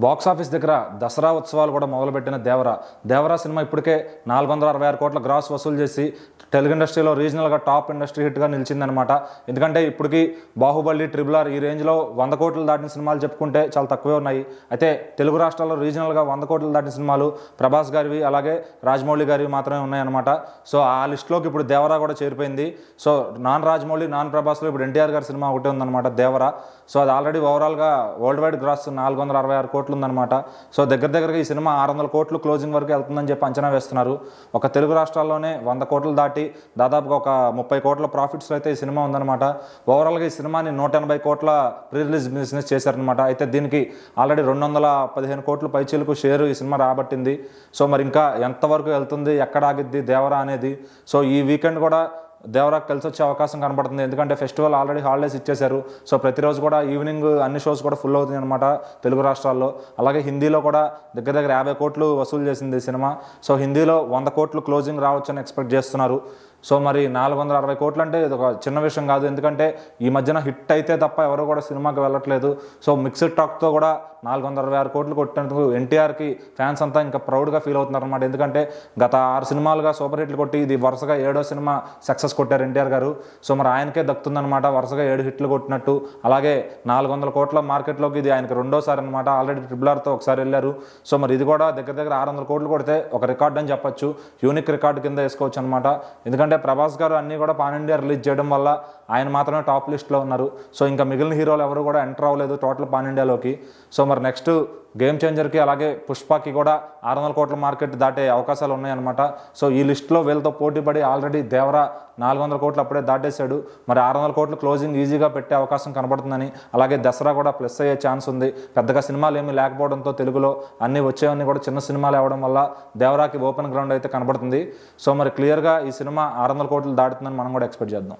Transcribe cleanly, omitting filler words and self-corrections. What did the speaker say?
Box office దగ్గర దసరా ఉత్సవాలు కూడా మొదలుపెట్టిన దేవరా సినిమా ఇప్పటికే 466 కోట్ల గ్రాస్ వసూలు చేసి తెలుగు ఇండస్ట్రీలో రీజనల్గా టాప్ ఇండస్ట్రీ హిట్గా నిలిచిందనమాట. ఎందుకంటే ఇప్పటికి బాహుబలి, ట్రిపుల్ ఆర్ ఈ రేంజ్లో 100 కోట్లు దాటిన సినిమాలు చెప్పుకుంటే చాలా తక్కువే ఉన్నాయి. అయితే తెలుగు రాష్ట్రాల్లో రీజనల్గా 100 కోట్లు దాటిన సినిమాలు ప్రభాస్ గారివి అలాగే రాజమౌళి గారివి మాత్రమే ఉన్నాయన్నమాట. సో ఆ లిస్టులోకి ఇప్పుడు దేవరా కూడా చేరిపోయింది. సో నాన్ రాజమౌళి నాన్ ప్రభాస్లో ఇప్పుడు ఎన్టీఆర్ గారి సినిమా ఒకటే ఉందన్నమాట దేవరా. సో అది ఆల్రెడీ ఓవరాల్గా వరల్డ్ వైడ్ గ్రాస్ 466 కోట్లు ఉందన్నమాట. సో దగ్గరగా ఈ సినిమా 600 కోట్లు క్లోజింగ్ వరకు వెళ్తుందని చెప్పి అంచనా వేస్తున్నారు. ఒక తెలుగు రాష్ట్రాల్లోనే 100 కోట్లు దాటి దాదాపుగా ఒక 30 కోట్ల ప్రాఫిట్స్ అయితే ఈ సినిమా ఉందన్నమాట. ఓవరాల్గా ఈ సినిమాని 180 కోట్ల ప్రీ రిలీజ్ బిజినెస్ చేశారనమాట. అయితే దీనికి ఆల్రెడీ 215 కోట్ల పైచీలకు షేరు ఈ సినిమా రాబట్టింది. సో మరి ఇంకా ఎంతవరకు వెళ్తుంది, ఎక్కడ ఆగిద్ది దేవరా అనేది. సో ఈ వీకెండ్ కూడా దేవరాకు కలిసి వచ్చే అవకాశం కనబడుతుంది. ఎందుకంటే ఫెస్టివల్ ఆల్రెడీ హాలిడేస్ ఇచ్చేశారు. సో ప్రతిరోజు కూడా ఈవినింగ్ అన్ని షోస్ కూడా ఫుల్ అవుతుంది అనమాట తెలుగు రాష్ట్రాల్లో. అలాగే హిందీలో కూడా దగ్గర 50 కోట్లు వసూలు చేసింది ఈ సినిమా. సో హిందీలో 100 కోట్లు క్లోజింగ్ రావచ్చని ఎక్స్పెక్ట్ చేస్తున్నారు. సో మరి 460 కోట్లు అంటే ఇది ఒక చిన్న విషయం కాదు. ఎందుకంటే ఈ మధ్యన హిట్ అయితే తప్ప ఎవరు కూడా సినిమాకి వెళ్ళట్లేదు. సో మిక్స్డ్ టాక్తో కూడా 466 కోట్లు కొట్టినందుకు ఎన్టీఆర్కి ఫ్యాన్స్ అంతా ఇంకా ప్రౌడ్గా ఫీల్ అవుతున్నారు అనమాట. ఎందుకంటే గత 6 సినిమాలుగా సూపర్ హిట్లు కొట్టి ఇది వరుసగా 7వ సినిమా సక్సెస్ కొట్టారు ఎన్టీఆర్ గారు. సో మరి ఆయనకే దక్కుతుందనమాట వరుసగా 7 హిట్లు కొట్టినట్టు. అలాగే 400 కోట్ల మార్కెట్లోకి ఇది ఆయనకి రెండోసారి అనమాట. ఆల్రెడీ ట్రిపుల్ ఆర్తో ఒకసారి వెళ్ళారు. సో మరి ఇది కూడా దగ్గర 600 కోట్లు కొడితే ఒక రికార్డ్ అని చెప్పొచ్చు. యూనిక్ రికార్డు కింద వేసుకోవచ్చు అనమాట. ఎందుకంటే ప్రభాస్ గారు అన్నీ కూడా పాన్ ఇండియా రిలీజ్ చేయడం వల్ల ఆయన మాత్రమే టాప్ లిస్ట్లో ఉన్నారు. సో ఇంకా మిగిలిన హీరోలు ఎవరు కూడా ఎంటర్ అవ్వలేదు టోటల్ పాన్ ఇండియాలోకి. సో మరి నెక్స్ట్ గేమ్ చేంజర్కి అలాగే పుష్పకి కూడా 600 కోట్ల మార్కెట్ దాటే అవకాశాలు ఉన్నాయన్నమాట. సో ఈ లిస్టులో వీళ్ళతో పోటీపడి ఆల్రెడీ దేవరా 400 కోట్లు అప్పుడే దాటేశాడు. మరి 600 కోట్లు క్లోజింగ్ ఈజీగా పెట్టే అవకాశం కనబడుతుందని, అలాగే దసరా కూడా ప్లస్ అయ్యే ఛాన్స్ ఉంది. పెద్దగా సినిమాలు ఏమీ లేకపోవడంతో తెలుగులో అన్నీ వచ్చేవన్నీ కూడా చిన్న సినిమాలు అవ్వడం వల్ల దేవరాకి ఓపెన్ గ్రౌండ్ అయితే కనబడుతుంది. సో మరి క్లియర్గా ఈ సినిమా 600 కోట్లు దాటుతుందని మనం కూడా ఎక్స్పెక్ట్ చేద్దాం.